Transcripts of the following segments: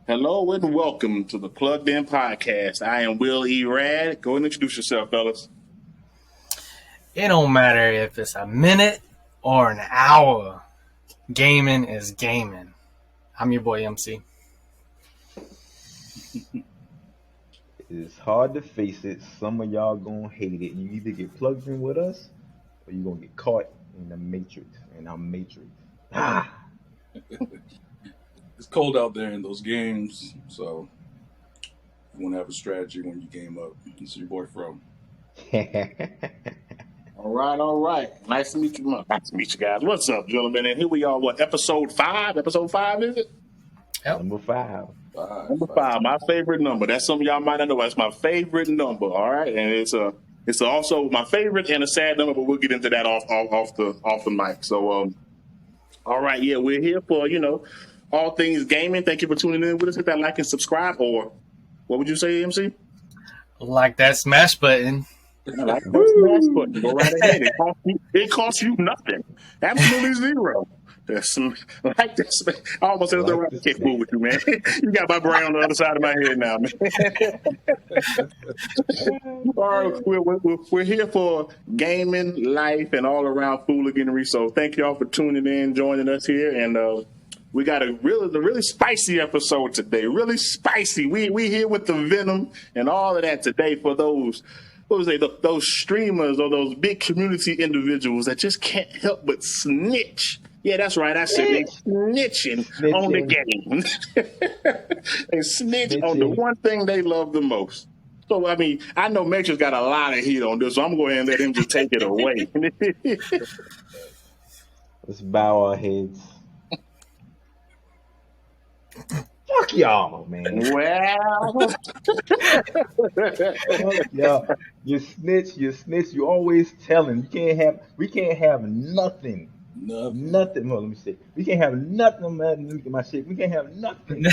Hello and welcome to the Plugged In Podcast. I am Will E. Rad. Go and introduce yourself, fellas. It don't matter if it's a minute or an hour. Gaming is gaming. I'm your boy MC. It's hard to face it. Some of y'all gonna hate it. You either get plugged in with us or you're gonna get caught in the matrix. And I'm matrix. It's cold out there in those games, so you want to have a strategy when you game up. This is your boy Fro. All right. Nice to meet you. Nice to meet you guys. What's up, gentlemen? And here we are. What, episode 5? Episode 5, is it? Yep. Number 5. Number 5, my favorite number. That's something y'all might not know. That's my favorite number. All right, and it's also my favorite and a sad number, but we'll get into that off the mic. So, all right, yeah, we're here for all things gaming. Thank you for tuning in with us. Hit that like and subscribe, or what would you say, MC? Like that smash button. Like that smash button. Go right ahead. It costs you nothing. Absolutely zero. Like this. I almost said I can't fool with you, man. You got my brain on the other side of my head now, man. All right, we're here for gaming, life, and all around fooliganery. So thank y'all for tuning in, joining us here, and we got a really spicy episode today. Really spicy. We here with the venom and all of that today for those. What was those streamers or those big community individuals that just can't help but snitch. Yeah, that's right. I said they snitching on the game. They snitch on the one thing they love the most. So, I mean, I know Matrix got a lot of heat on this, so I'm going to go ahead and let him just take it away. Let's bow our heads. Fuck y'all, man. Well, Fuck y'all. You snitch. You always telling. We can't have nothing. Nothing. Well, let me see. We can't have nothing, man. Let me get my shit. We can't have nothing.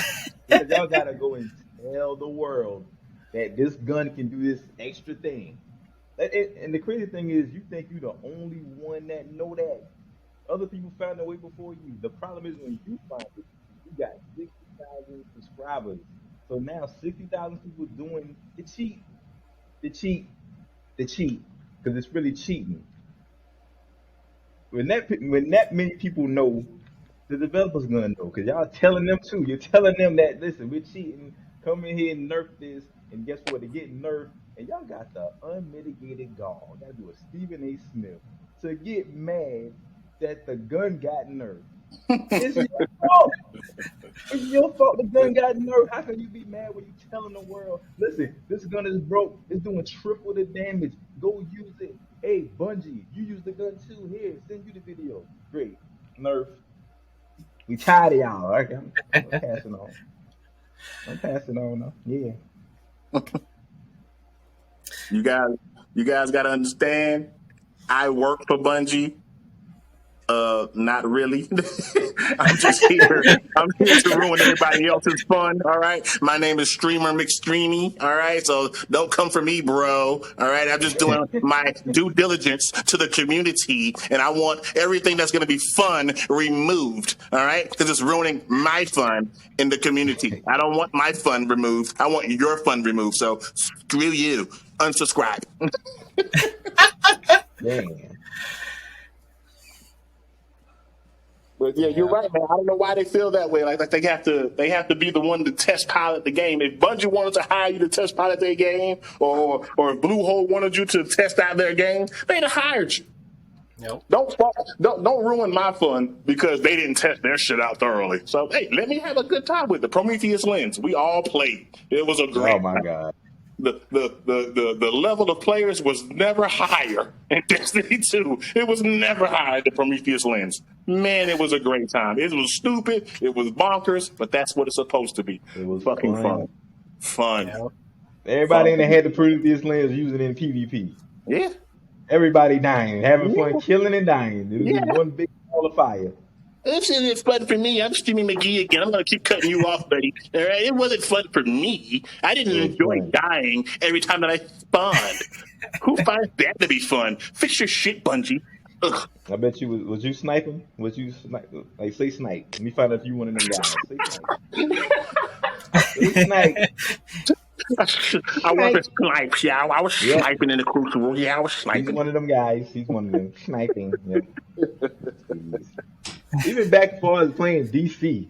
Because y'all gotta go and tell the world that this gun can do this extra thing. And the crazy thing is, you think you're the only one that know that. Other people found their way before you. The problem is when you find it, you got 60,000 subscribers. So now 60,000 people doing the cheat. Because it's really cheating. When that many people know, the developers gonna know, because y'all telling them too. You're telling them that, listen, we're cheating, come in here and nerf this, and guess what? They're getting nerfed, and y'all got the unmitigated gall. Gotta do a Stephen A. Smith to get mad that the gun got nerfed. It's your fault. It's your fault the gun got nerfed. How can you be mad when you telling the world, listen, this gun is broke, it's doing triple the damage, go use it. Hey, Bungie, you use the gun too. Here, send you the video. Great. Nerf. We tired of y'all. Okay, I'm passing on. I'm passing on now. Yeah. you guys got to understand, I work for Bungie. Not really. I'm just here. I'm here to ruin everybody else's fun. All right. My name is Streamer McStreamy. All right. So don't come for me, bro. All right. I'm just doing my due diligence to the community, and I want everything that's going to be fun removed. All right. Because it's ruining my fun in the community. I don't want my fun removed. I want your fun removed. So screw you. Unsubscribe. Man. But yeah, you're right, man. I don't know why they feel that way. Like they have to be the one to test pilot the game. If Bungie wanted to hire you to test pilot their game, or if Bluehole wanted you to test out their game, they'd have hired you. Nope. Don't ruin my fun because they didn't test their shit out thoroughly. So hey, let me have a good time with the Prometheus Lens. We all played. It was a great. Oh my god. The level of players was never higher in Destiny 2. It was never higher than Prometheus Lens. Man, it was a great time. It was stupid. It was bonkers, but that's what it's supposed to be. It was fucking fun. Fun. Yeah. Everybody in the head the Prometheus Lens using it in PvP. Yeah. Everybody dying, having fun, killing and dying. It was one big ball of fire. It's fun for me. I'm Steamy McGee again. I'm going to keep cutting you off, buddy. All right? It wasn't fun for me. I didn't enjoy dying every time that I spawned. Who finds that to be fun? Fix your shit, Bungie. Ugh. I bet you was you sniping? Was you like say snipe? Let me find out if you one of them guys. Say snipe. Snipe. I wasn't snipes, yeah. I was Yep. sniping in the crucible. Yeah, I was He's sniping. one of them guys. He's one of them sniping. Yep. Jeez. Even back as far as playing DC,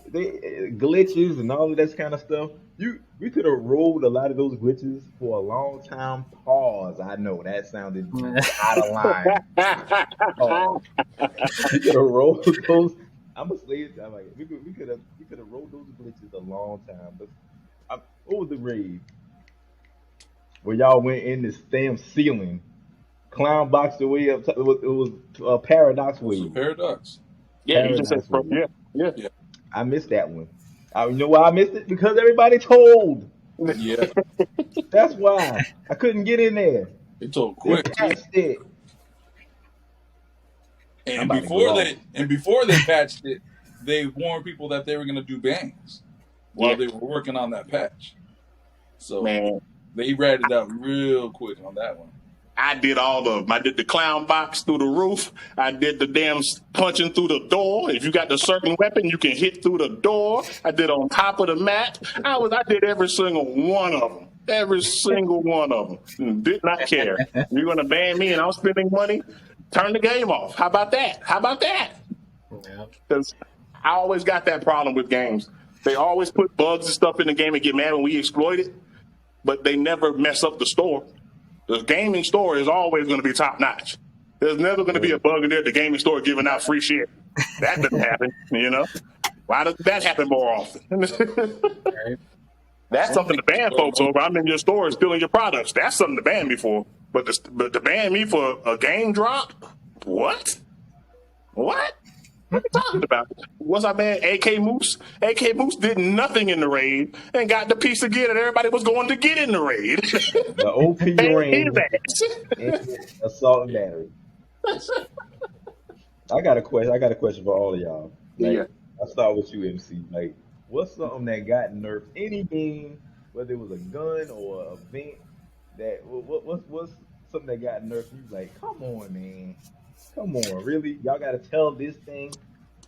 they glitches and all of that kind of stuff. We could have rolled a lot of those glitches for a long time. Pause. I know that sounded out of line. Pause. We could have rolled those. I'm gonna say it. I'm like, we could have rolled those glitches a long time. But what was the raid where y'all went in this damn ceiling, clown boxed the way up? It was a paradox It was a wave. paradox. Yeah, you just said, Paradox wave. yeah. Yeah. I missed that one. You know why I missed it? Because everybody told. Yeah. That's why I couldn't get in there. They told They quick. patched it. I'm And about to before go they patched it, they warned people that they were going to do bans while Yeah. they were working on that patch. So Man, they ratted out real quick on that one. I did all of them. I did the clown box through the roof. I did the damn punching through the door. If you got the certain weapon, you can hit through the door. I did on top of the mat. I did every single one of them. Every single one of them. Did not care. You're gonna ban me and I'm spending money? Turn the game off. How about that? How about that? Yeah. Because I always got that problem with games. They always put bugs and stuff in the game and get mad when we exploit it, but they never mess up the store. The gaming store is always going to be top notch. There's never going to be a bug in there. The gaming store giving out free shit. That doesn't happen, you know. Why does that happen more often? Right. That's something to ban folks over. I'm in your store stealing your products. That's something to ban me for. But to ban me for a game drop? What? What? What are you talking about? Was I banned AK Moose? AK Moose did nothing in the raid and got the piece again that everybody was going to get in the raid. The OP And ring his ass. and assault and battery. I got a question for all of y'all. Like, Yeah. I'll start with you, MC. Like, what's something that got nerfed? Any game, whether it was a gun or an event, what's something that got nerfed? You like, come on, man. Come on, really? Y'all got to tell this thing?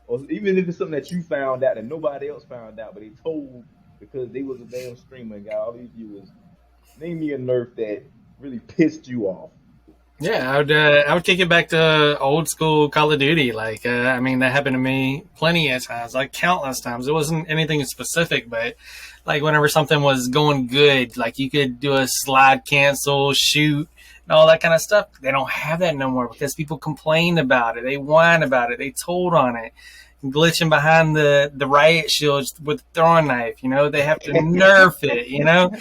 Or even if it's something that you found out that nobody else found out, but they told because they was a damn streamer and got all these viewers. Name me a nerf that really pissed you off. Yeah, I would kick it back to old school Call of Duty. Like, I mean, that happened to me plenty of times, like countless times. It wasn't anything specific, but like whenever something was going good, like you could do a slide cancel, shoot, and all that kind of stuff. They don't have that no more because people complained about it. They whine about it. They told on it. Glitching behind the riot shields with a throwing knife, you know, they have to nerf it, you know.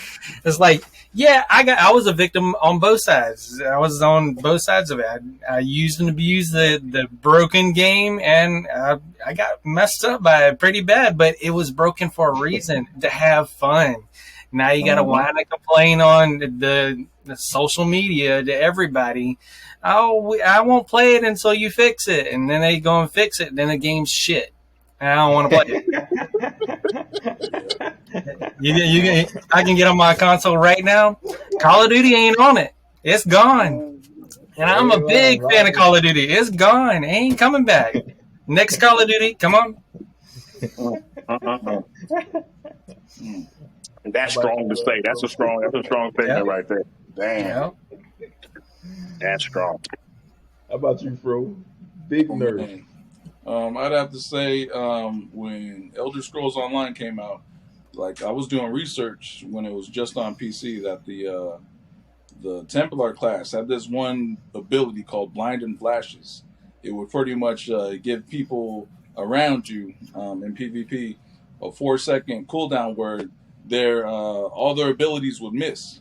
It's like, yeah, I was a victim on both sides. I was on both sides of it. I used and abused the broken game, and I got messed up by it pretty bad, but it was broken for a reason, to have fun. Now you got to whine and complain on the social media to everybody. Oh, I won't play it until you fix it. And then they go and fix it. Then the game's shit. And I don't want to play it. I can get on my console right now. Call of Duty ain't on it. It's gone. And I'm a big fan of Call of Duty. It's gone. It ain't coming back. Next Call of Duty, come on. That's strong to say. That's a strong statement right there. Damn. Yeah. That's strong. How about you, Fro? Big nerf. Man. I'd have to say when Elder Scrolls Online came out, like I was doing research when it was just on PC that the Templar class had this one ability called Blind and Flashes. It would pretty much give people around you in PvP a 4-second cooldown where all their abilities would miss.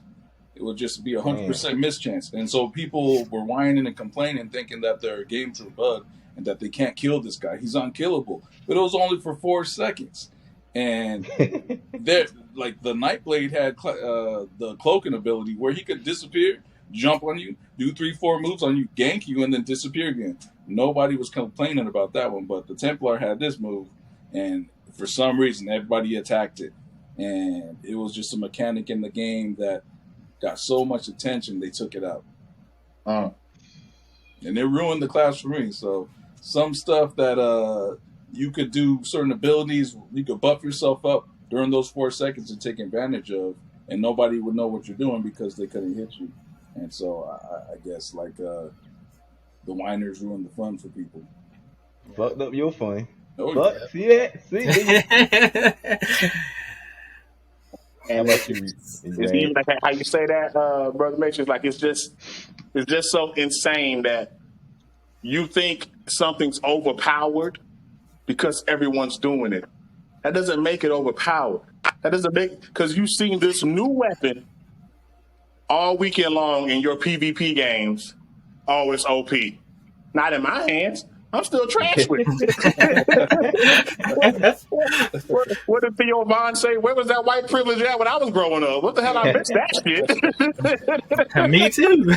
It would just be 100% mischance. And so people were whining and complaining, thinking that their games were bugged and that they can't kill this guy. He's unkillable. But it was only for 4 seconds. And there, like the Nightblade had the cloaking ability where he could disappear, jump on you, do 3-4 moves on you, gank you, and then disappear again. Nobody was complaining about that one, but the Templar had this move, and for some reason everybody attacked it. And it was just a mechanic in the game that got so much attention they took it out. And it ruined the class for me. So some stuff that you could do certain abilities, you could buff yourself up during those 4 seconds to take advantage of, and nobody would know what you're doing because they couldn't hit you. And so I guess like the whiners ruin the fun for people. Fucked up your fun. Oh, Fuck, yeah. see that? See? How And about you? it's even like how you say that, brother Matrix. Like it's just so insane that you think something's overpowered because everyone's doing it. That doesn't make it overpowered. That doesn't make, because you've seen this new weapon all weekend long in your PvP games. Oh, it's OP. Not in my hands. I'm still trash with it. What did Theo Vaughn say? Where was that white privilege at when I was growing up? What the hell? I missed that shit. Me too.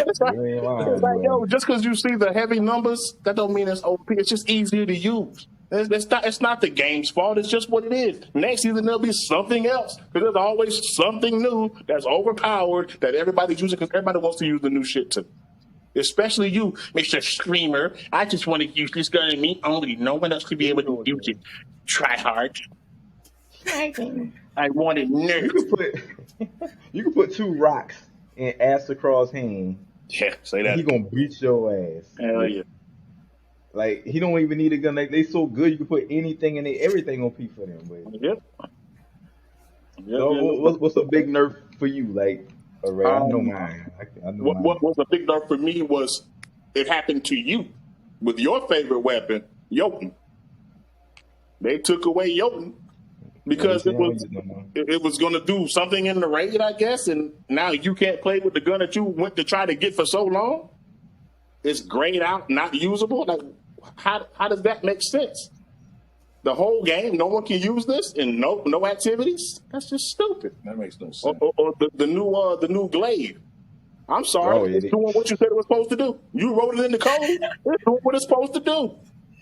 It's like, yo, just because you see the heavy numbers, that don't mean it's OP. It's just easier to use. It's not the game's fault. It's just what it is. Next season, there'll be something else. Because there's always something new that's overpowered that everybody's using because everybody wants to use the new shit too. Especially you, Mr. Streamer. I just want to use this gun and me only. No one else could be able to use it. Try hard. I wanted nerfed. You can put 2 rocks in Astrocross' hand. Yeah, say that. He gonna beat your ass. Hell yeah. Like he don't even need a gun. Like they so good, you can put anything in it. Everything on P for them. But Yep. so what's a big nerf for you? Like, all right, I know mine. I know mine. What was a big nerf for me was it happened to you with your favorite weapon, Jotun. They took away Jotun because it was going to do something in the raid, I guess, and now you can't play with the gun that you went to try to get for so long. It's grayed out, not usable. Like, how does that make sense? The whole game, no one can use this, and no activities. That's just stupid. That makes no sense. Or the new glaive. I'm sorry, it's doing what you said it was supposed to do. You wrote it in the code. It's doing what it's supposed to do.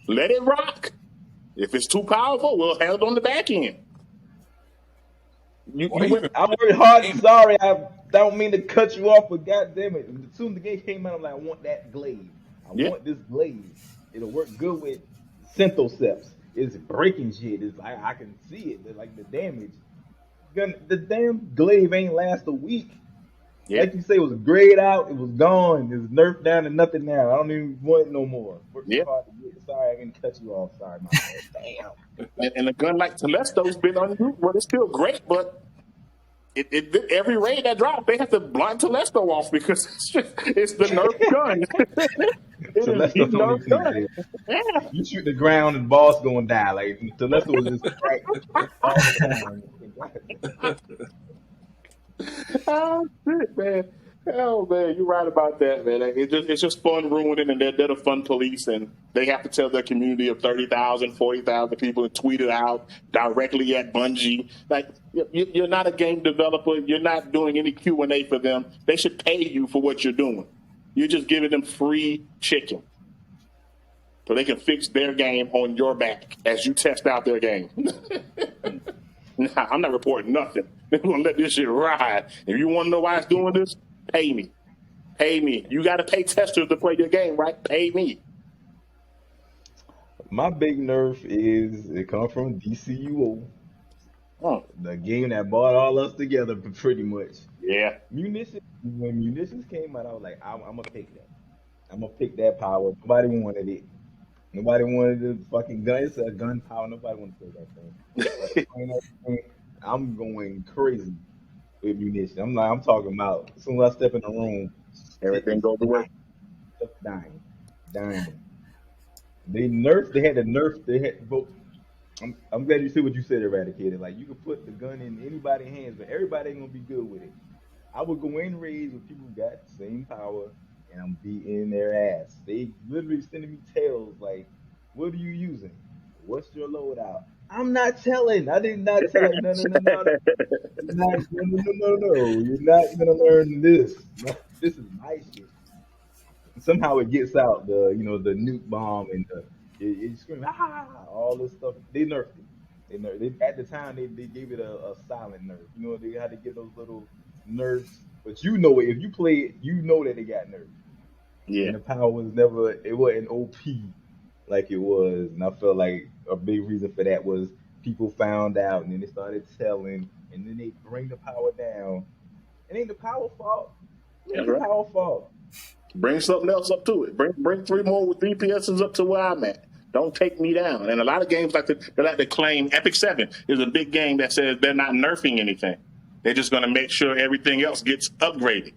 Let it rock. If it's too powerful, we'll handle it on the back end. I worked hard. Sorry, I don't mean to cut you off, but goddamn it, as soon as the game came out, I'm like, I want that glaive. I want this glaive. It'll work good with Synthoceps. It's breaking shit. It's like I can see it. Like the damage. The damn glaive ain't last a week. Yeah. Like you say, it was grayed out. It was gone. It was nerfed down to nothing now. I don't even want it no more. Sorry, I didn't cut you off. Sorry, my bad. Damn. And a gun like Telesto's been unused. Well, it's still great, but every raid that drops, they have to blind Telesto off because it's the nerf gun. Telesto don't even gun. Yeah. You shoot the ground and the boss gonna die. Like Telesto was just crack all the time. Oh shit, man. Oh man, you're right about that, man. It's just fun ruining, and they're the fun police, and they have to tell their community of 30,000, 40,000 people and tweet it out directly at Bungie. Like, you're not a game developer. You're not doing any Q&A for them. They should pay you for what you're doing. You're just giving them free chicken so they can fix their game on your back as you test out their game. Nah, I'm not reporting nothing. They're going to let this shit ride. If you want to know why it's doing this, pay me. Pay me. You got to pay testers to play your game, right? Pay me. My big nerf is it comes from DCUO. The game that brought all us together pretty much. Yeah. Munitions. When Munitions came out, I was like, I'm going to pick that. I'm going to pick that power. Nobody wanted it. Nobody wanted the fucking gun. It's a gun power. Nobody wanted to play that thing. I'm going crazy with Munitions. I'm talking about as soon as I step in the room, everything goes away. Dying. They had to nerf. I'm glad you said what you said, Eradicated. Like, you could put the gun in anybody's hands, but everybody ain't gonna be good with it. I would go in raids with people who got the same power, and I'm beating their ass. They literally sending me tales like, what are you using? What's your loadout? I'm not telling. I did not tell. No. You're not gonna learn this. This is my shit. And somehow it gets out the nuke bomb and it screaming all this stuff. They nerfed it. At the time they gave it a silent nerf. You know, they had to get those little nerfs. But you know it. If you play it, you know that it got nerfed. Yeah. And the power was it wasn't OP like it was. And I felt like a big reason for that was people found out and then they started telling and then they bring the power down. It ain't the power fault. It ain't That's the right. power fault. Bring something else up to it. Bring 3 more with DPSs up to where I'm at. Don't take me down. And a lot of games like to claim Epic 7 is a big game that says they're not nerfing anything. They're just going to make sure everything else gets upgraded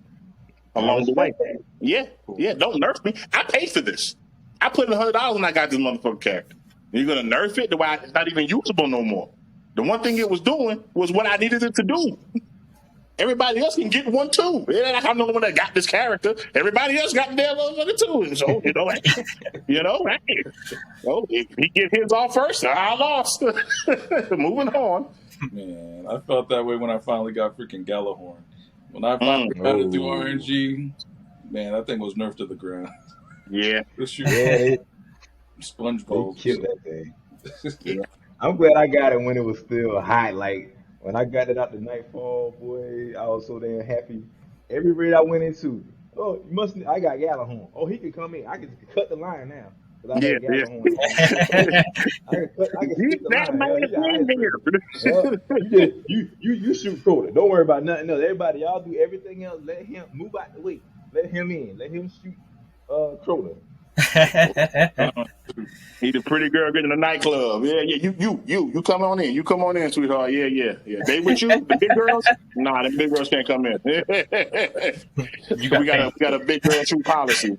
along the way. Yeah. Don't nerf me. I paid for this. I put in $100 when I got this motherfucking character. You're going to nerf it to why it's not even usable no more. The one thing it was doing was what I needed it to do. Everybody else can get one too. Yeah, I'm the one that got this character. Everybody else got their motherfucker too. And so, if he get his off first, I lost. Moving on. Man, I felt that way when I finally got freaking Galahorn. When I finally got it through RNG, man, that thing was nerfed to the ground. Yeah. Sponge They bowls. killed that thing. Yeah. I'm glad I got it when it was still hot. Like when I got it out the Nightfall, boy, I was so damn happy. Every raid I went into, I got Galahorn. Oh, he can come in. I can cut the line now. Cause I had Galahorn. I can skip the line. You shoot Crota. Don't worry about nothing else. Everybody, y'all do everything else. Let him move out the way. Let him in. Let him shoot Crota. He the pretty girl getting in the nightclub. Yeah. You come on in. You come on in, sweetheart. Yeah. They with you? The big girls? Nah, the big girls can't come in. we got a big girl shoot policy.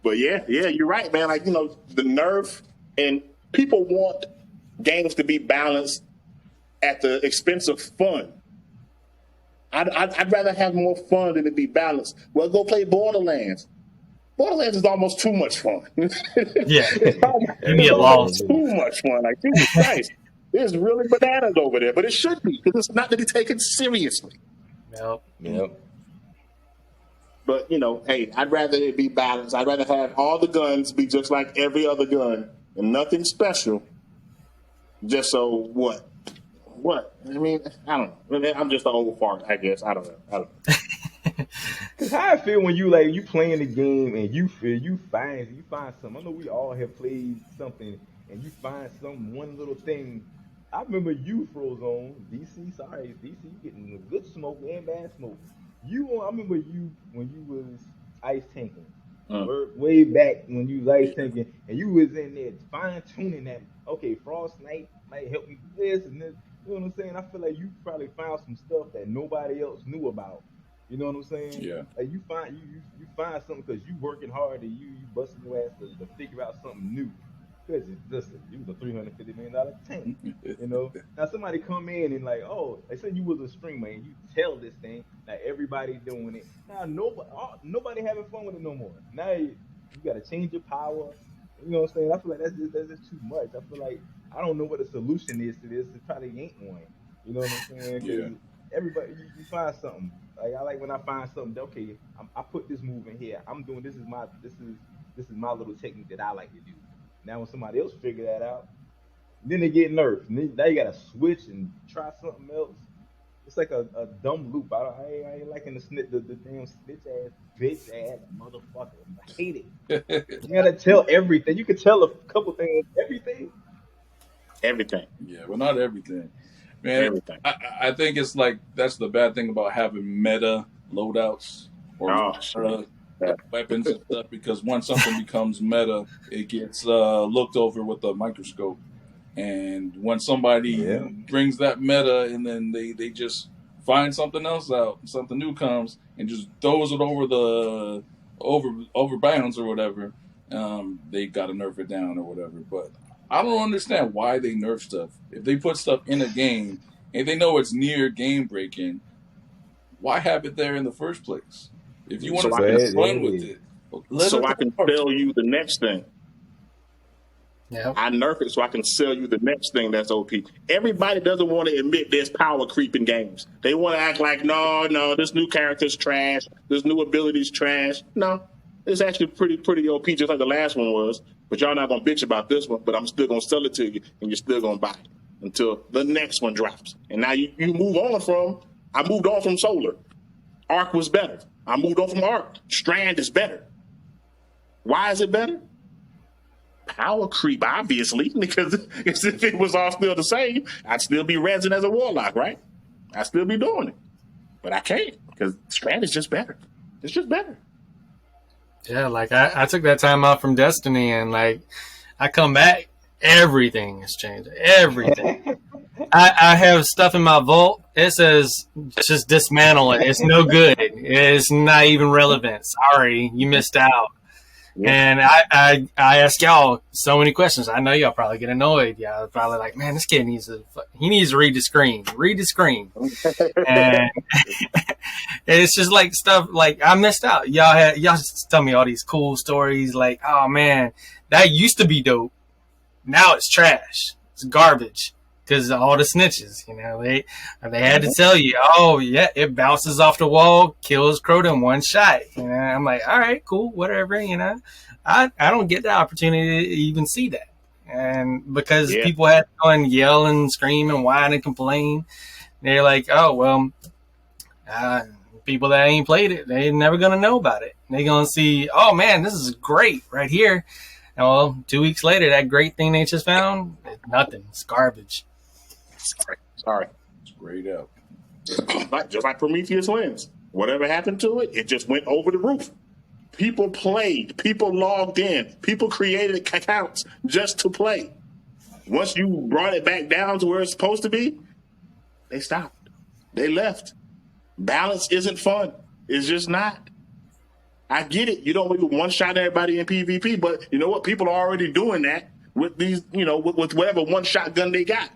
But yeah, you're right, man. Like, the nerf, and people want games to be balanced at the expense of fun. I'd rather have more fun than to be balanced. Well, go play Borderlands. Borderlands is almost too much fun. Yeah. You get lost. Too much fun. Like, Jesus Christ. There's really bananas over there, but it should be, because it's not to be taken seriously. Yep. But, hey, I'd rather it be balanced. I'd rather have all the guns be just like every other gun and nothing special. Just so what? What? I mean, I don't know. I'm just an old fart, I guess. I don't know. Cause how I feel when you playing the game and you find something. I know we all have played something and you find one little thing. I remember you, Frozone, DC. Sorry, DC, you getting good smoke and bad smoke. I remember you when you was ice tanking. Way back when you was ice tanking and you was in there fine tuning that. Okay, Frost Knight might help me with this and this. You know what I'm saying? I feel like you probably found some stuff that nobody else knew about. You know what I'm saying? Yeah. Like you find something because you working hard and you busting your ass to figure out something new. Because listen, you was a $350 million tank. Now somebody come in and like, oh, they said you was a streamer and you tell this thing, like everybody doing it. Now nobody having fun with it no more. Now you got to change your power. You know what I'm saying? I feel like that's just too much. I feel like I don't know what the solution is to this. It probably ain't one. You know what I'm saying? Yeah. Everybody, you find something. Like I like when I find something. Okay, I put this move in here. I'm doing this is my little technique that I like to do. Now when somebody else figure that out, then they get nerfed. And now you gotta switch and try something else. It's like a dumb loop. I ain't liking the damn snitch ass bitch ass motherfucker. I hate it. You gotta tell everything. You can tell a couple things. Everything. Yeah, well, not everything. Man, everything. I think it's like that's the bad thing about having meta loadouts or weapons and stuff, because once something becomes meta, it gets looked over with a microscope. And when somebody brings that meta and then they just find something else out, something new comes and just throws it over bounds or whatever, they got to nerf it down or whatever. But I don't understand why they nerf stuff. If they put stuff in a game and they know it's near game breaking, why have it there in the first place? If you want to have fun with it, I can sell you the next thing. Yeah. I nerf it so I can sell you the next thing that's OP. Everybody doesn't want to admit there's power creep in games. They want to act like, no, this new character's trash. This new ability's trash. No, it's actually pretty OP, just like the last one was. But y'all not going to bitch about this one, but I'm still going to sell it to you, and you're still going to buy it until the next one drops. And now you move on I moved on from Solar. Arc was better. I moved on from Arc. Strand is better. Why is it better? power creep, obviously, because if it was all still the same, I'd still be resin as a warlock, right? I'd still be doing it. But I can't, because Strand is just better. It's just better. Yeah, like I took that time off from Destiny, and like I come back, everything has changed. Everything. I have stuff in my vault. It says just dismantle it. It's no good. It's not even relevant. Sorry, you missed out. Yeah. And I ask y'all so many questions. I know y'all probably get annoyed. Y'all probably like, man, this kid needs to read the screen. Read the screen. And it's just like stuff like I missed out. Y'all just tell me all these cool stories like, oh man, that used to be dope. Now it's trash. It's garbage. Because all the snitches, they had to tell you, oh yeah, it bounces off the wall, kills Crota in one shot. I'm like, all right, cool, whatever. I don't get the opportunity to even see that, and because people had to go and yell and scream and whine and complain, they're like, oh well, people that ain't played it, they're never gonna know about it. They're gonna see, oh man, this is great right here. And well, 2 weeks later, that great thing they just found, nothing. It's garbage. Sorry. It's grayed out. Just like Prometheus Lens. Whatever happened to it, it just went over the roof. People played. People logged in. People created accounts just to play. Once you brought it back down to where it's supposed to be, they stopped. They left. Balance isn't fun. It's just not. I get it. You don't want to one-shot everybody in PvP, but you know what? People are already doing that with these, with whatever one-shot gun they got.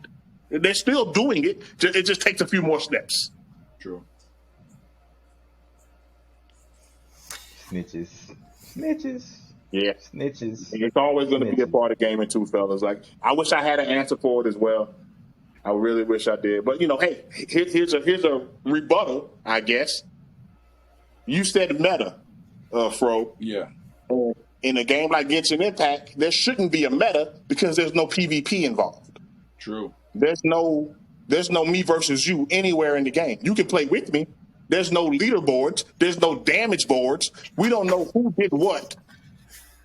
They're still doing it. It just takes a few more steps. True. Snitches. Yeah. Snitches. It's always going to be a part of gaming too, fellas. Like, I wish I had an answer for it as well. I really wish I did. But, hey, here's a rebuttal, I guess. You said meta, Fro. Yeah. In a game like Genshin Impact, there shouldn't be a meta because there's no PvP involved. True. There's no me versus you anywhere in the game. You can play with me. There's no leaderboards. There's no damage boards. We don't know who did what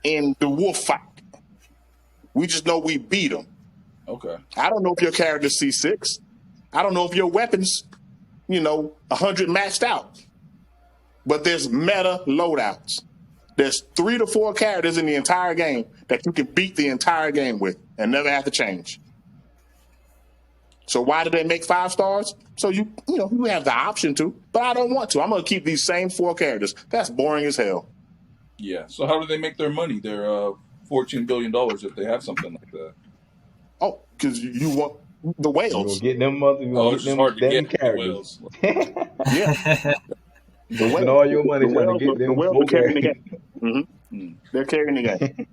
in the wolf fight. We just know we beat them. Okay. I don't know if your character's C6. I don't know if your weapon's, 100 maxed out. But there's meta loadouts. There's 3 to 4 characters in the entire game that you can beat the entire game with and never have to change. So why do they make 5 stars? So you have the option to, but I don't want to. I'm going to keep these same 4 characters. That's boring as hell. Yeah. So how do they make their money? Their $14 billion if they have something like that. Oh, because you want the whales. Get them mother. It's just hard to get the whales. Yeah. The whales, all your money trying to get them. The whales are carrying the game. Mm-hmm. They're carrying the game.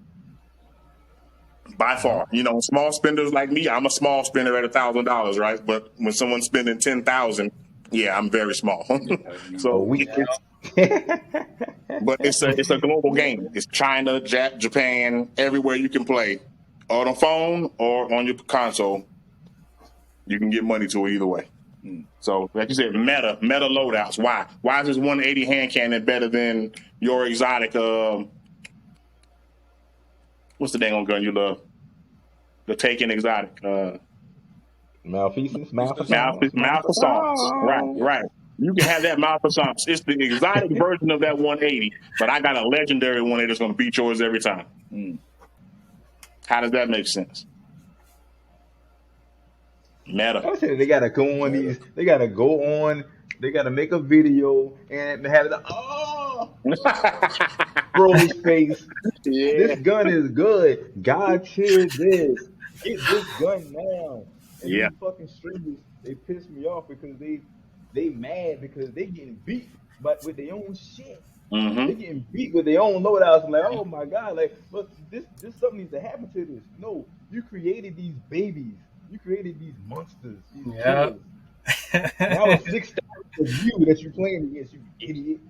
By far, small spenders like me, I'm a small spender at $1,000, right? But when someone's spending 10,000, yeah, I'm very small. So but it's a global game. It's China, Japan, everywhere you can play, on a phone or on your console. You can get money to it either way. So, like you said, meta loadouts. Why? Why is this 180 hand cannon better than your exotic? What's the dang on gun you love? The Taken exotic. Malfeasance. Right. You can have that Malfeasance. It's the exotic version of that 180, but I got a legendary one that's going to beat yours every time. How does that make sense? Meta. I said they gotta go on these. They gotta go on. They gotta make a video and have the Bro's face. Yeah. This gun is good. God tier this. Get this gun now. And these fucking streamers, they piss me off because they mad because they getting beat, but with their own shit. Mm-hmm. They getting beat with their own loadouts. I'm like, oh my god, like, look, this something needs to happen to this. No, you created these babies. You created these monsters. These killers. Now it's 6 stars of you that you're playing against, you idiot.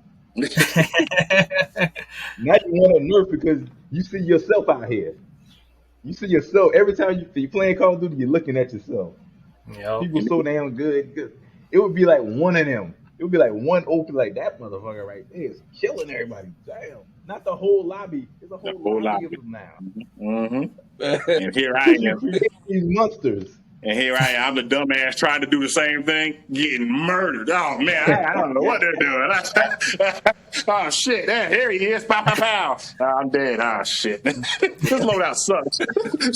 Now you want to nerf because you see yourself out here. You see yourself every time you playing Call of Duty. You're looking at yourself. Yep. People so damn good. It would be like one of them. it would be like one open, like that motherfucker right there is killing everybody. Damn, not the whole lobby. It's a The whole whole lobby lobby. of them now. Mm-hmm. And here I You am. create these monsters. And here I am, the dumbass trying to do the same thing, getting murdered. Oh man, I don't know what they're doing. Oh shit, here he is, pow pow pow. I'm dead. Oh shit, this loadout sucks.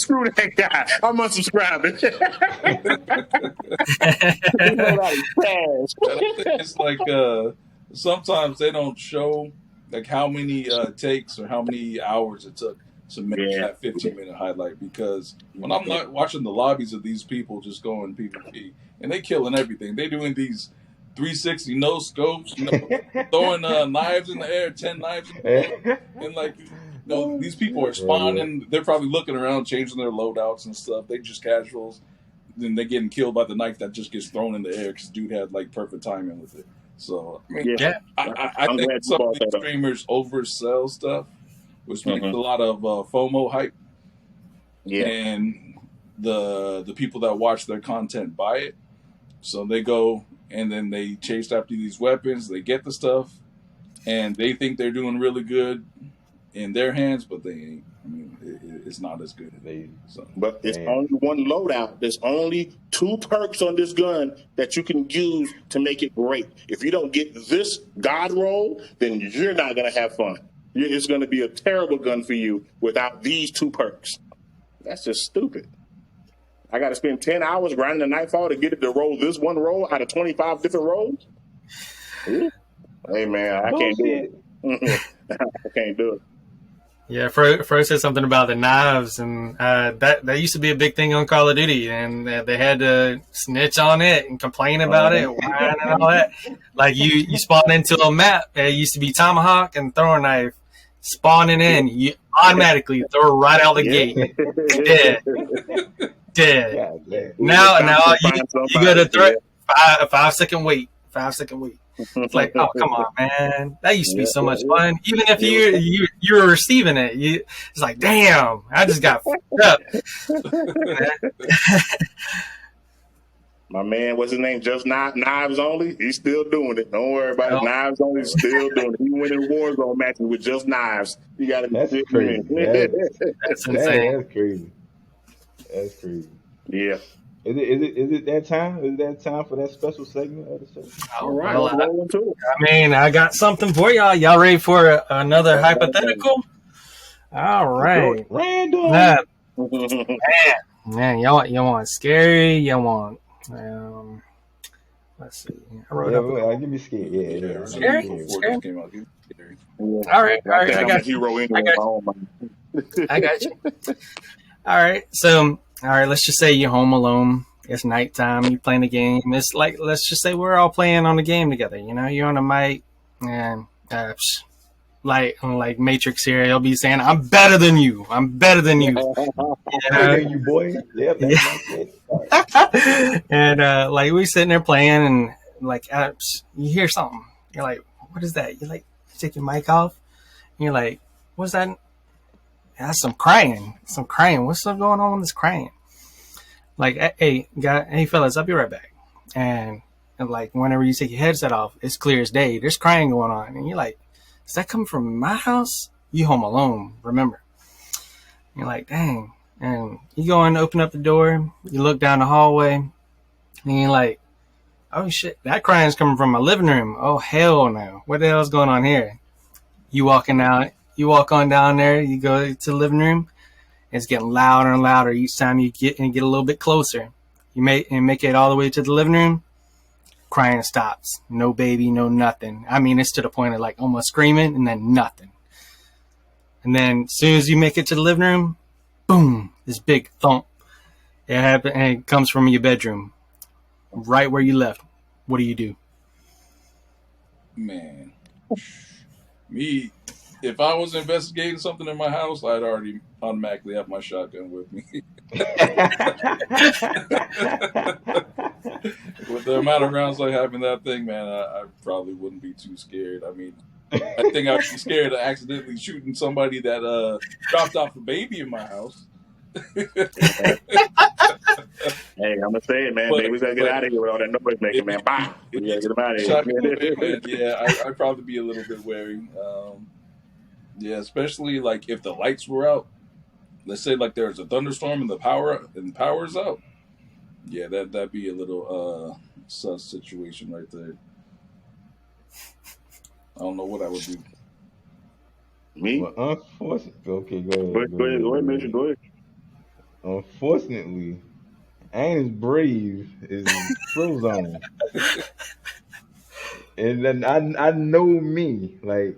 Screw that guy. I'm unsubscribing. This loadout is trash. It's like sometimes they don't show like how many takes or how many hours it took to make that 15-minute highlight, because when I'm not watching the lobbies of these people just going PvP and they killing everything, they doing these 360 no scopes, throwing knives in the air, 10 knives in the air, and like these people are spawning. They're probably looking around, changing their loadouts and stuff. They just casuals, then they're getting killed by the knife that just gets thrown in the air because dude had like perfect timing with it. So I mean, I think some of these streamers oversell stuff, which makes a lot of FOMO hype. Yeah. And the people that watch their content buy it. So they go and then they chase after these weapons, they get the stuff, and they think they're doing really good in their hands, but they ain't. I mean, it's not as good as they. So. But it's only one loadout. There's only 2 perks on this gun that you can use to make it great. If you don't get this god roll, then you're not going to have fun. It's going to be a terrible gun for you without these 2 perks. That's just stupid. I got to spend 10 hours grinding the Nightfall to get it to roll this one roll out of 25 different rolls? Ooh. Hey, man, I can't do it. I can't do it. Yeah, Fro said something about the knives, and that used to be a big thing on Call of Duty, and they had to snitch on it and complain about it, whine and all that. Like you spawn into a map, it used to be tomahawk and throwing knife. Spawning in, you automatically throw right out the gate. Dead. Now you got to throw a 5-second wait. 5-second wait. It's like, oh, come on, man. That used to be so much fun. Even if you were receiving it, it's like, damn, I just got fucked up. My man, what's his name? Just Knives Only? He's still doing it. Don't worry about it. Knives Only is still doing it. He winning Warzone matches with just knives. You got to be crazy. That's insane. That's crazy. That's crazy. Yeah. Is it that time? Is it that time for that special segment of the show? All right. Well, I mean, I got something for y'all. Y'all ready for another hypothetical? All right. Random. Man, y'all want scary? Y'all want let's see. I wrote up. Give me scared. Yeah. Scary? Came out. All right. I got you. I got you. All right. So, all right. Let's just say you're home alone. It's nighttime. You playing the game. It's like, let's just say we're all playing on the game together. You know, you're on a mic, and like Matrix here, he'll be saying, "I'm better than you. I'm better than you." Better than you, boy. Yep. And like we sitting there playing, and like you hear something. You're like, "What is that?" You take your mic off, and you're like, "What's that?" That's some crying. What's going on with this crying? Like, hey fellas, I'll be right back. And like whenever you take your headset off, it's clear as day. There's crying going on, and you're like, "Is that coming from my house?" You home alone, remember? You're like, dang. And you go and open up the door. You look down the hallway, and you're like, oh shit, that crying's coming from my living room. Oh hell no! What the hell's going on here? You walk on down there. You go to the living room. It's getting louder and louder each time you get a little bit closer. You make it all the way to the living room. Crying stops. No baby, no nothing. I mean, it's to the point of like almost screaming and then nothing. And then as soon as you make it to the living room, boom, this big thump. It happens, and it comes from your bedroom, right where you left. What do? Man, me, if I was investigating something in my house, I'd already automatically have my shotgun with me. With the amount of rounds I have in that thing, man, I probably wouldn't be too scared. I mean, I think I'd be scared of accidentally shooting somebody that dropped off a baby in my house. Hey, I'm gonna say it, man. But- Babies gotta get but- out of here with all that noise making, man. Bye. We gotta get them out of Shotgun, here. man, yeah, I'd probably be a little bit wary. Yeah, especially like if the lights were out. Let's say like there's a thunderstorm and the power's out. Yeah, that'd be a little sus situation right there. I don't know what I would do. Me? Well, unfortunately, okay, go ahead. Go ahead, Mitch. Go ahead. Unfortunately, I ain't as brave as Frozone. And then I know me. Like,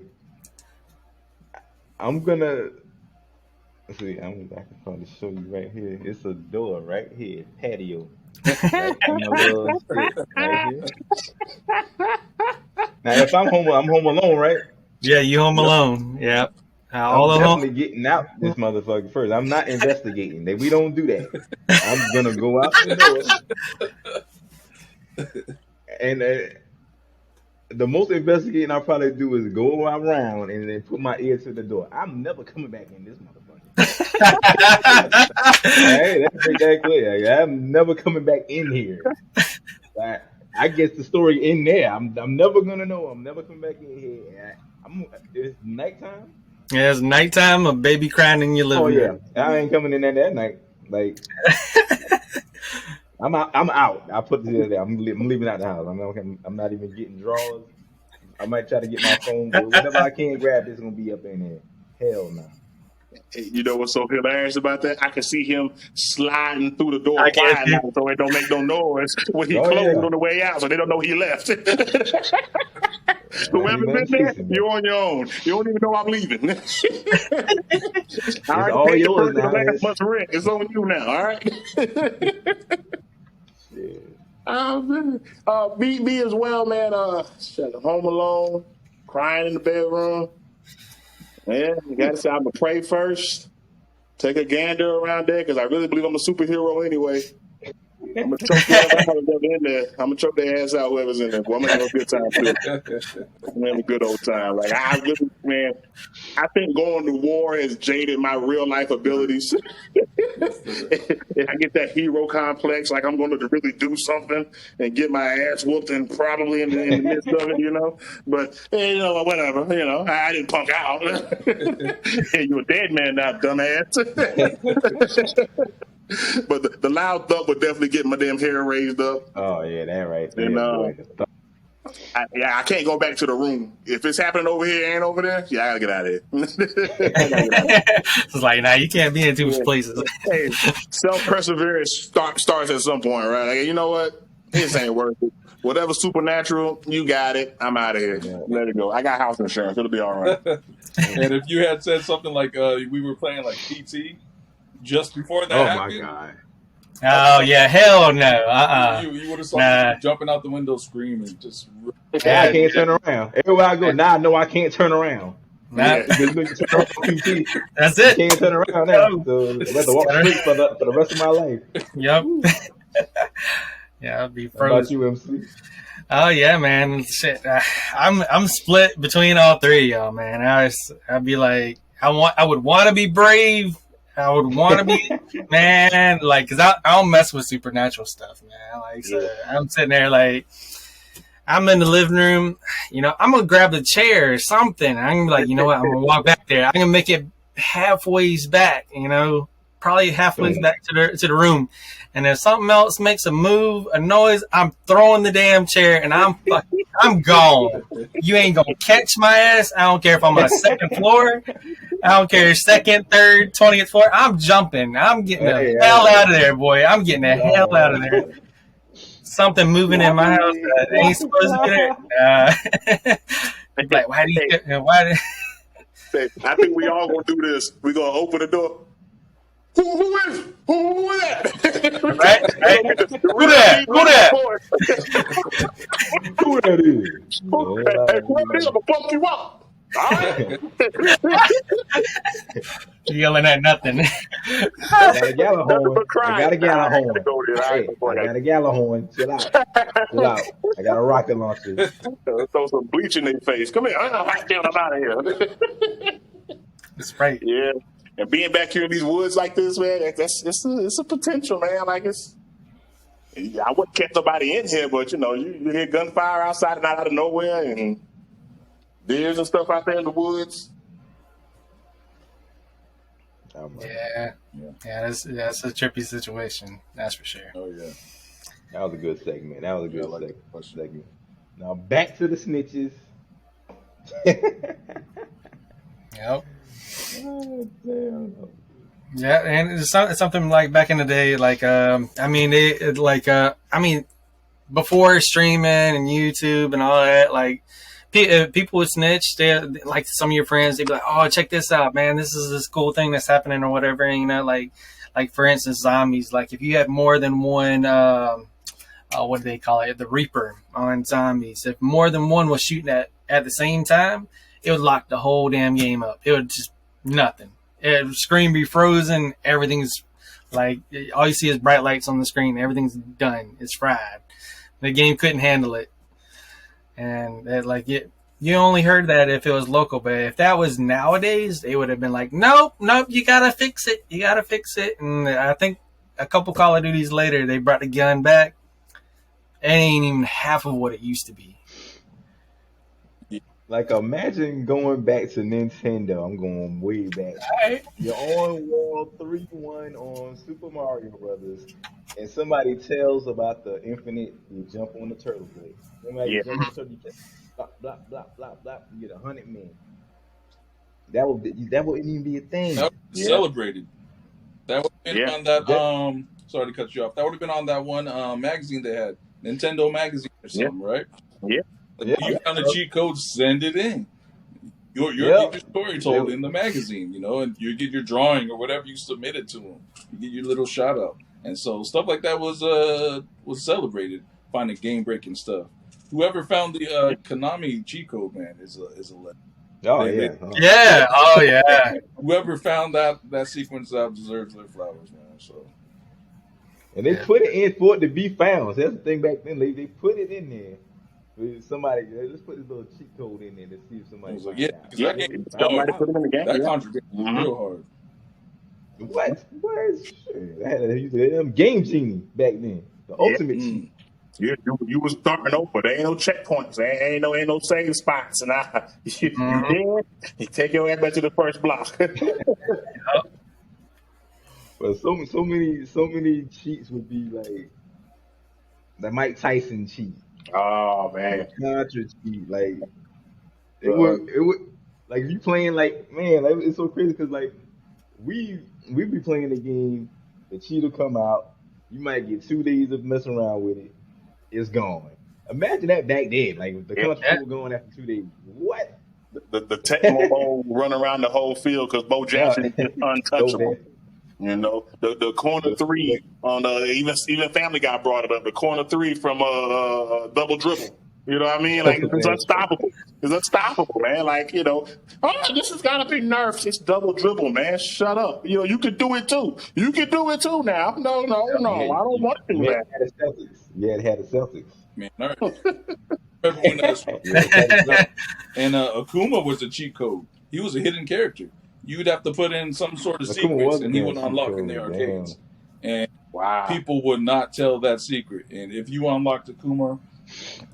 I'm gonna see. I can probably show you right here. It's a door right here, patio. Right, in my little strip right here. Now, if I'm home alone, right? Yeah, you home alone. Yep. All I'm of definitely getting out this motherfucker first. I'm not investigating. We don't do that. I'm gonna go out the door, and the most investigating I'll probably do is go around and then put my ear to the door. I'm never coming back in this motherfucker. Hey, let's make that clear. Like, I'm never coming back in here. I guess the story in there. I'm never gonna know. I'm never coming back in here. It's nighttime. Yeah, it's nighttime, a baby crying in your living room. I ain't coming in there that night. Like, I'm out. I put this there. I'm leaving out the house. I'm not even getting drawers. I might try to get my phone, but whatever I can grab is gonna be up in there. Hell no. You know what's so hilarious about that? I can see him sliding through the door I can quietly so it don't make no noise when he closed on the way out, so they don't know he left. Whoever's been there, you're on your own. You don't even know I'm leaving. I already all paid yours the now. last month's rent. It's on you now, all right? Me as well, man. Home alone, crying in the bedroom. Man, you gotta say I'm gonna pray first. Take a gander around there because I really believe I'm a superhero anyway. I'm gonna choke whoever's in there. I'm gonna choke their ass out, whoever's in there. Well, I'm gonna have a good time too. I'm gonna have a good old time. Like I really, man, I think going to war has jaded my real life abilities. If I get that hero complex, like I'm going to really do something and get my ass whooped, and probably in the midst of it, you know. But whatever, I didn't punk out. Hey, you a dead man now, dumbass. But the loud thump would definitely get my damn hair raised up. Oh yeah, that right. And I can't go back to the room. If it's happening over here and over there, I gotta get out of here. It's like, nah, you can't be in two places. Hey, self-perseverance starts at some point, right? Like, you know what? This ain't worth it. Whatever supernatural, you got it. I'm out of here. Let it go. I got house insurance. It'll be all right. And if you had said something like we were playing like PT just before that happened, my god. Oh yeah, hell no. You would have saw me jumping out the window screaming, just. I can't turn around. Everywhere I go, now I know I can't turn around. That's I it. can't turn around now. So I have to walk straight for the rest of my life. Yep. Yeah, I'll be How about frozen. you, MC? Oh yeah, man. Shit, I'm split between all three of y'all, man. I'd be like, I would want to be brave. I would want to be, man, like, cause I don't mess with supernatural stuff, man. Like, so I'm sitting there like, I'm in the living room, I'm gonna grab the chair or something. I'm gonna be like, you know what? I'm gonna walk back there. I'm gonna make it halfway back, probably halfway back to the room. And if something else makes a move, a noise, I'm throwing the damn chair and I'm gone. You ain't gonna catch my ass. I don't care if I'm on a second floor. I don't care, second, third, 20th floor. I'm jumping. I'm getting the hell out of there, boy. I'm getting the hell out of there. Something moving in my house that ain't supposed to be there. Like, why? I think we all gonna do this. We gonna open the door. Who is that? Right? Who that? Who that is? Hey, who that is? I'm gonna fuck you up. All right. Yelling at nothing. I got a gallon horn. I got a gallon horn. Chill out. I got a rocket launcher. Throw some bleach in their face. Come here. I'm out of here. It's right. Yeah. And being back here in these woods like this, man, it's a potential, man. Like I wouldn't catch nobody in here, but you hear gunfire outside and not out of nowhere, and deers and stuff out there in the woods. Yeah, that's a trippy situation. That's for sure. Oh yeah. That was a good segment. Segment. Now back to the snitches. Yep. Oh, damn. Yeah, and it's something like back in the day, like before streaming and YouTube and all that, like people would snitch. They, like some of your friends, they'd be like, "Oh, check this out, man! This is this cool thing that's happening or whatever." And, like for instance, zombies. Like if you had more than one, what do they call it? The Reaper on zombies. If more than one was shooting at the same time, it would lock the whole damn game up. It would just nothing. Screen be frozen. Everything's like all you see is bright lights on the screen. Everything's done. It's fried. The game couldn't handle it, and you only heard that if it was local. But if that was nowadays, they would have been like, nope, you gotta fix it. You gotta fix it. And I think a couple Call of Duties later, they brought the gun back. It ain't even half of what it used to be. Like, imagine going back to Nintendo. I'm going way back. Right. You're on World 3-1 on Super Mario Brothers, and somebody tells about the infinite. You jump on the turtle blade. Somebody jump on the turtle, you can blah blah blah blah blah. You get 100 men. That wouldn't even be a thing. That would be celebrated. That would have been on that. Sorry to cut you off. That would have been on that one magazine they had, Nintendo magazine or something, right? Yeah. Like, you found a cheat code, send it in. Get your story told in the magazine, and you get your drawing or whatever you submitted to them. You get your little shout out, and so stuff like that was celebrated. Finding game breaking stuff. Whoever found the Konami cheat code, man, is a legend. Oh Yeah. Oh yeah. Whoever found that sequence out deserves their flowers, man. So. And they put it in for it to be found. So that's the thing back then. They put it in there. Somebody, let's put this little cheat code in there to see if somebody. Somebody put it in the game. That contradicts real hard. What? Where's shit? I had to use them Game Genie back then. The ultimate cheat. Yeah, you was starting over. There ain't no checkpoints. There ain't no save spots. And you take your ass back to the first block. But so many cheats would be like the Mike Tyson cheat. Oh man, Contra cheat. Like it would like if you playing like it's so crazy because like we be playing the game, the cheat will come out. You might get 2 days of messing around with it. It's gone. Imagine that back then. Like the country was going after 2 days. What? The Tecmo run around the whole field because Bo Jackson is untouchable. The corner three on even Family Guy brought it up. The corner three from Double Dribble. You know what I mean? Like it's unstoppable. It's unstoppable, man. Like this has got to be nerfed. It's Double Dribble, man. Shut up. You could do it too. You could do it too now. No. I don't want to do that. It had the Celtics. Man, and Akuma was a cheat code. He was a hidden character. You'd have to put in some sort of sequence, and he would unlock in the arcades. And people would not tell that secret. And if you unlocked Akuma,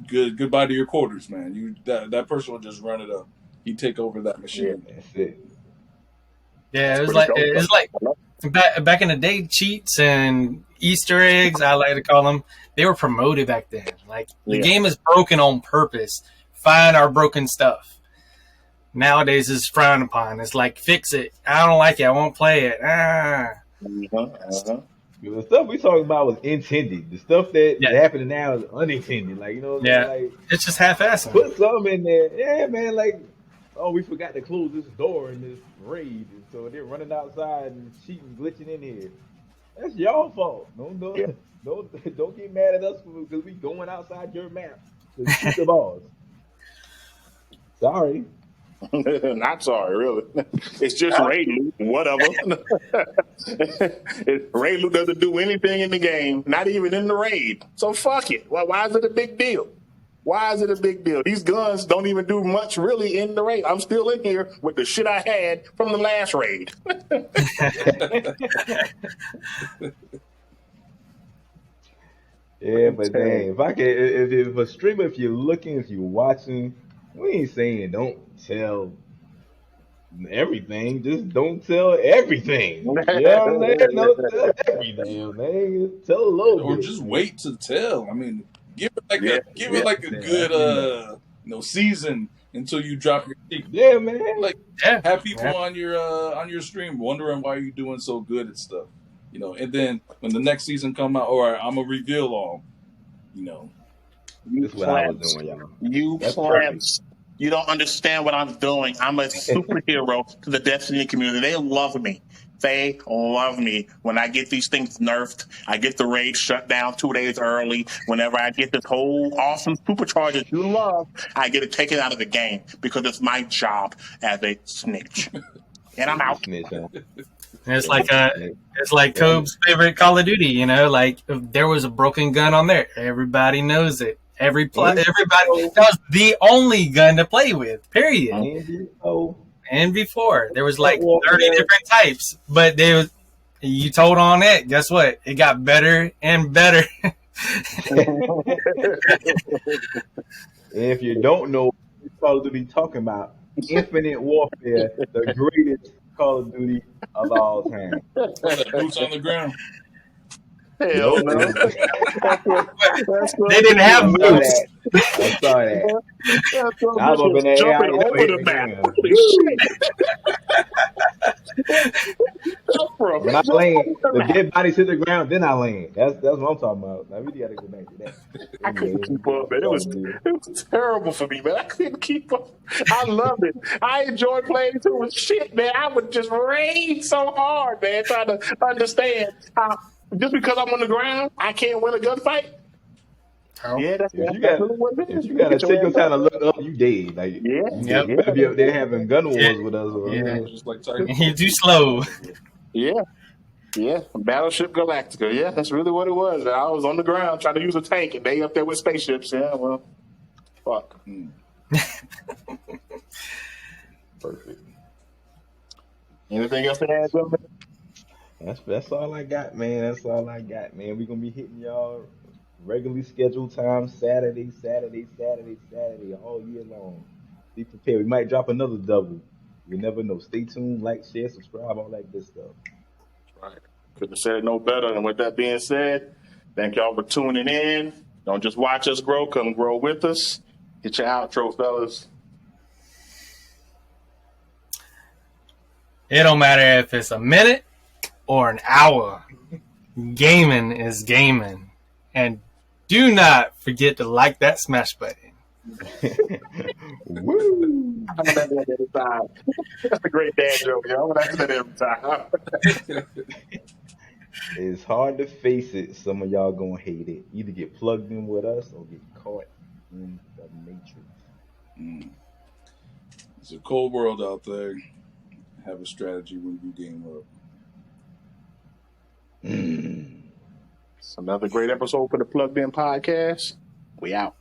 goodbye to your quarters, man. That person would just run it up. He'd take over that machine. That's it. Yeah, it's like back in the day, cheats and Easter eggs, I like to call them, they were promoted back then. Like the game is broken on purpose. Find our broken stuff. Nowadays it's frowned upon. It's like, fix it. I don't like it. I won't play it. The stuff we talking about was intended. The stuff that happening now is unintended. Like, like, it's just half-assed. Put some in there. Yeah, man, like, we forgot to close this door in this raid. And so they're running outside and cheating, glitching in here. That's your fault. Don't get mad at us because we going outside your map to shoot the balls. Sorry. Not sorry, really. It's just Ray Luke, whatever. Ray Luke doesn't do anything in the game, not even in the raid. So fuck it. Why is it a big deal? Why is it a big deal? These guns don't even do much really in the raid. I'm still in here with the shit I had from the last raid. Yeah, but dang, if I can, if a streamer, if you're looking, if you're watching, we ain't saying don't tell everything. Just don't tell everything. You know what I'm saying? Don't tell everything, man. Tell a little Or bit. just wait to tell. I mean, give it like Yeah, a good season until you drop your secret. Yeah, man. Like Yeah. have people on your stream wondering why you're doing so good at stuff. You know, and then when the next season come out, all right, I'm gonna reveal all. You know, That's what I was doing, y'all. You That's plants. You don't understand what I'm doing. I'm a superhero to the Destiny community. They love me. They love me. When I get these things nerfed, I get the raid shut down 2 days early. Whenever I get this whole awesome supercharge that you love, I get it taken out of the game because it's my job as a snitch. And I'm out. Snitch, huh? It's like Cobb's favorite Call of Duty. You know, like if there was a broken gun on there, everybody knows it. Everybody. That was the only gun to play with. Period. And before there was like 30 different types, but you told on it. Guess what? It got better and better. If you don't know what Call of Duty talking about, Infinite Warfare, the greatest Call of Duty of all time. boots on the ground. Hell no. They didn't have boots. I saw that. I was up in there, jumping I over the map. Holy shit. When I land, the dead bodies hit the ground, then I land. That's what I'm talking about. Now we gotta go back to that. I couldn't keep up, man. It was terrible for me, man. I couldn't keep up. I loved it. I enjoyed playing too. With shit, man. I would just rage so hard, man, trying to understand how just because I'm on the ground, I can't win a gunfight. Oh. Yeah, that's If what it is. you gotta take your time to look up, you dead. Like Yeah. you better be up there having gun wars with us. Yeah. Just like Tiger. You're too slow. Yeah. Battleship Galactica. Yeah, that's really what it was. I was on the ground trying to use a tank, and they up there with spaceships. Yeah, well, fuck. Perfect. Anything else to add, gentlemen? That's all I got, man. That's all I got, man. We're gonna be hitting y'all regularly scheduled time, Saturday, all year long. Be prepared. We might drop another double. You never know. Stay tuned, like, share, subscribe, all that good stuff. Right. Couldn't have said it no better. And with that being said, thank y'all for tuning in. Don't just watch us grow, come grow with us. Get your outro, fellas. It don't matter if it's a minute or an hour. Gaming is gaming. And do not forget to like that smash button. Woo! I'm gonna do that every time. That's a great dad joke, yo. I'm gonna do that every time. It's hard to face it. Some of y'all gonna hate it. Either get plugged in with us or get caught in the matrix. It's a cold world out there. Have a strategy when you game up. It's another great episode for the Plugged In Podcast. We out.